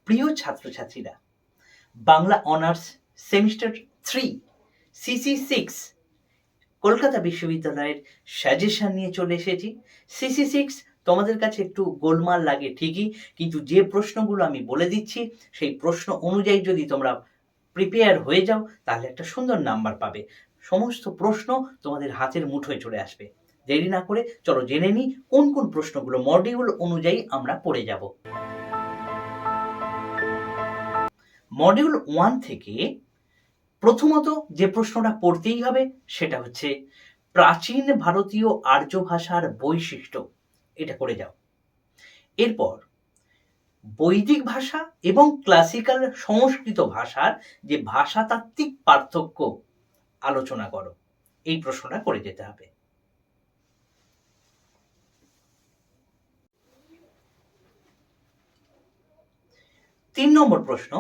প্রিয় ছাত্রছাত্রীরা, Bangla honours semester 3 CC6 Kolkata বিশ্ববিদ্যালয়ের সাজেশন নিয়ে চলে এসেছি। CC6 তোমাদের কাছে একটু গোলমাল লাগে ঠিকই, কিন্তু যে প্রশ্নগুলো আমি বলে দিচ্ছি সেই প্রশ্ন অনুযায়ী যদি তোমরা প্রিপেয়ার হয়ে যাও তাহলে একটা সুন্দর নাম্বার পাবে। সমস্ত প্রশ্ন তোমাদের হাতের মুঠোয় চলে আসবে। দেরি না করে চলো জেনে নিই কোন কোন প্রশ্নগুলো মডিউল অনুযায়ী আমরা পড়ে যাব। মডিউল 1 থেকে প্রথমত যে প্রশ্নটা পড়তেই হবে সেটা হচ্ছে প্রাচীন ভারতীয় আর্য ভাষার বৈশিষ্ট্য, এটা করে যাও। এরপর বৈদিক ভাষা এবং ক্লাসিক্যাল সংস্কৃত ভাষার যে ভাষাতাত্ত্বিক পার্থক্য আলোচনা করো, এই প্রশ্নটা করে যেতে হবে। 3 নম্বর প্রশ্ন,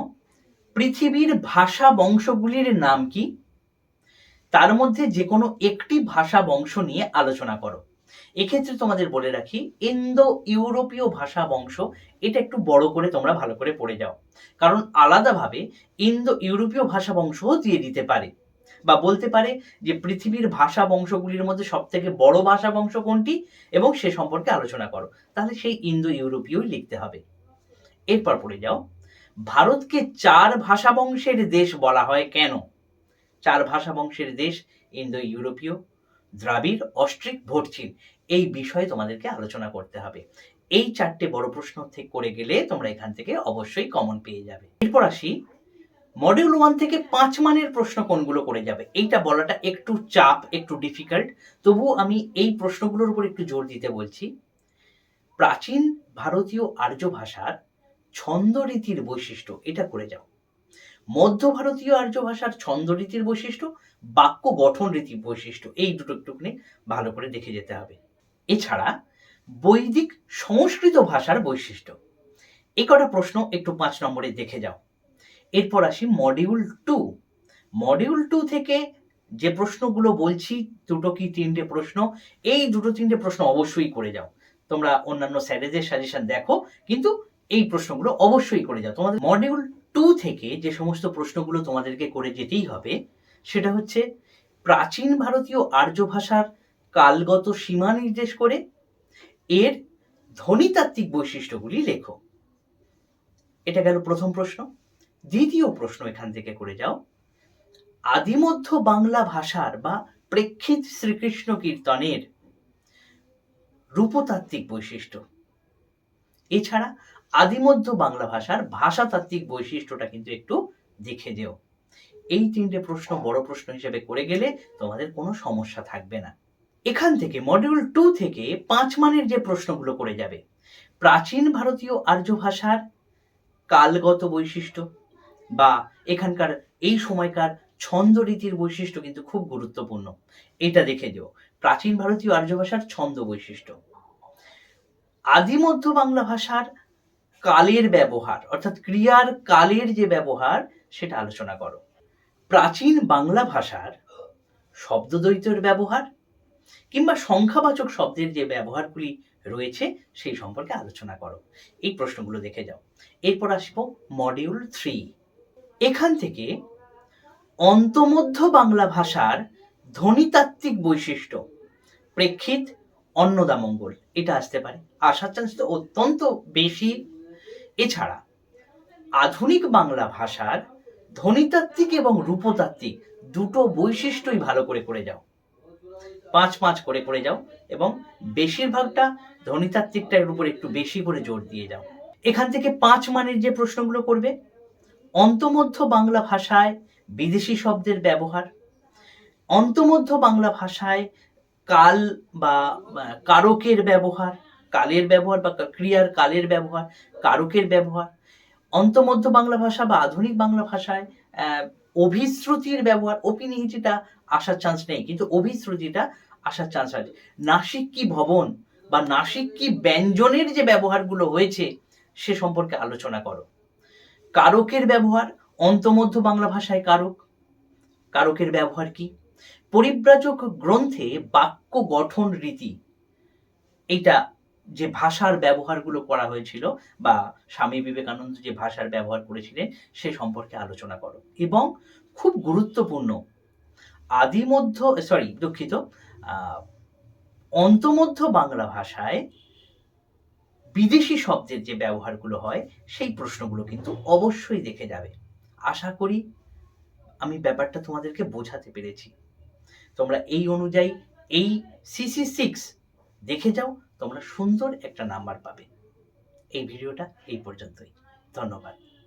পৃথিবীর ভাষা বংশগুলির নাম কি? তার মধ্যে যে কোনো একটি ভাষা বংশ নিয়ে আলোচনা করো। এক্ষেত্রে তোমাদের বলে রাখি, ইন্দো ইউরোপীয় ভাষা বংশ, এটা একটু বড় করে তোমরা ভালো করে পড়ে যাও, কারণ আলাদাভাবে ইন্দো ইউরোপীয় ভাষা বংশও দিয়ে দিতে পারে, বা বলতে পারে যে পৃথিবীর ভাষা বংশগুলির মধ্যে সব থেকে বড় ভাষা বংশ কোনটি এবং সে সম্পর্কে আলোচনা করো, তাহলে সেই ইন্দো ইউরোপীয়ই লিখতে হবে। এরপর পড়ে যাও, ভারতকে 4 ভাষা বংশের দেশ বলা হয় কেন? 4 ভাষা বংশের দেশ ইন্দো ইউরোপীয়, দ্রাবিড়, অস্ট্রিক, ভোটচিন, এই বিষয়ে তোমাদেরকে আলোচনা করতে হবে। এই 4টে বড় প্রশ্ন থেকে করে গেলে তোমরা এখান থেকে অবশ্যই কমন পেয়ে যাবে। এরপর আসি মডিউল 1 থেকে 5 মানের প্রশ্ন কোনগুলো করে যাবে। এইটা বলাটা একটু চাপ, একটু ডিফিকাল্ট, তবুও আমি এই প্রশ্নগুলোর উপর একটু জোর দিতে বলছি। প্রাচীন ভারতীয় আর্য ভাষার ছন্দরীতির বৈশিষ্ট্য, এটা করে যাও। মধ্য ভারতীয় আর্য ভাষার ছন্দরীতির বৈশিষ্ট্য, বাক্য গঠন রীতির বৈশিষ্ট্য, এই দুটো একটুখানি ভালো করে দেখে যেতে হবে। এছাড়া বৈদিক সংস্কৃত ভাষার বৈশিষ্ট্য, এই কটা প্রশ্ন একটু 5 নম্বরে দেখে যাও। এরপর আসি মডিউল 2। মডিউল 2 থেকে যে প্রশ্নগুলো বলছি, দুটো কি 3টে প্রশ্ন, এই দুটো 3টে প্রশ্ন অবশ্যই করে যাও। তোমরা অন্যান্য স্যারেদের সাজেশন দেখো, কিন্তু এই প্রশ্নগুলো অবশ্যই করে যাও। তোমাদের মডিউল 2 থেকে যে সমস্ত প্রশ্নগুলো তোমাদেরকে করে যেতেই হবে সেটা হচ্ছে প্রাচীন ভারতীয় আর্য ভাষার কালগত সীমা নির্দেশ করে এর ধ্বনিতাত্ত্বিক বৈশিষ্ট্যগুলি লেখো। এটা গেল প্রথম প্রশ্ন। দ্বিতীয় প্রশ্ন এখান থেকে করে যাও, আদিমধ্য বাংলা ভাষার বা প্রেক্ষিত শ্রীকৃষ্ণ কীর্তনের রূপতাত্ত্বিক বৈশিষ্ট্য। এছাড়া আদিমধ্য বাংলা ভাষার ভাষাতাত্ত্বিক বৈশিষ্ট্যটা কিন্তু একটু দেখে যেও। এই 3টে প্রশ্ন বড় প্রশ্ন হিসেবে করে গেলে তোমাদের কোনো সমস্যা থাকবে না। এখান থেকে মডিউল 2 থেকে 5 মানের যে প্রশ্নগুলো করে যাবে, প্রাচীন ভারতীয় আর্য ভাষার কালগত বৈশিষ্ট্য বা এখানকার এই সময়কার ছন্দ রীতির বৈশিষ্ট্য কিন্তু খুব গুরুত্বপূর্ণ, এটা দেখে যেও। প্রাচীন ভারতীয় আর্য ভাষার ছন্দ বৈশিষ্ট্য, আদিমধ্য বাংলা ভাষার কালের ব্যবহার, অর্থাৎ ক্রিয়ার কালের যে ব্যবহার সেটা আলোচনা করো। প্রাচীন বাংলা ভাষার শব্দদ্বৈতের ব্যবহার কিংবা সংখ্যাবাচক শব্দের যে ব্যবহারগুলি রয়েছে সেই সম্পর্কে আলোচনা করো। এই প্রশ্নগুলো দেখে যাও। এরপর আসবো মডিউল 3। এখান থেকে অন্তমধ্য বাংলা ভাষার ধ্বনিতাত্ত্বিক বৈশিষ্ট্য, প্রেক্ষিত, অন্নদামঙ্গল, এটা আসতে পারে, আসার চান্স তো অত্যন্ত বেশি। এছাড়া আধুনিক বাংলা ভাষার ধ্বনিতাত্ত্বিক এবং রূপতাত্ত্বিক দুটো বৈশিষ্ট্যই ভালো করে করে যাও। 5 করে করে যাও এবং বেশিরভাগটা ধ্বনিতাত্ত্বিকটার উপর একটু বেশি করে জোর দিয়ে যাও। এখান থেকে 5 মানের যে প্রশ্নগুলো করবে, অন্তমধ্য বাংলা ভাষায় বিদেশি শব্দের ব্যবহার, অন্তমধ্য বাংলা ভাষায় কাল বা কারকের ব্যবহার, কালের ব্যবহার বা ক্রিয়ার কালের ব্যবহার, কারকের ব্যবহার, অন্তমধ্য বাংলা ভাষা বা আধুনিক বাংলা ভাষায় অভিশ্রুতির ব্যবহার, অপিনিহিটিটা আসার চান্স নেই, কিন্তু অভিশ্রুতিটা আসার চান্স আছে। নাসিক কি ভবন বা নাসিক কি ব্যঞ্জনের যে ব্যবহারগুলো হয়েছে সে সম্পর্কে আলোচনা করো। কারকের ব্যবহার, অন্তমধ্য বাংলা ভাষায় কারক, কারকের ব্যবহার কি, পরিব্রাজক গ্রন্থে বাক্য গঠন রীতি, এইটা যে ভাষার ব্যবহারগুলো করা হয়েছিল বা স্বামী বিবেকানন্দ যে ভাষার ব্যবহার করেছিলেন সে সম্পর্কে আলোচনা করো। এবং খুব গুরুত্বপূর্ণ, আদিমধ্য সরি দুঃখিত, অন্তমধ্য বাংলা ভাষায় বিদেশি শব্দের যে ব্যবহারগুলো হয় সেই প্রশ্নগুলো কিন্তু অবশ্যই দেখে যাবে। আশা করি আমি ব্যাপারটা তোমাদেরকে বোঝাতে পেরেছি। তোমরা এই অনুযায়ী এই CC6 দেখে যাও, তোমরা সুন্দর একটা নাম্বার পাবে। এই ভিডিওটা এই পর্যন্তই। ধন্যবাদ।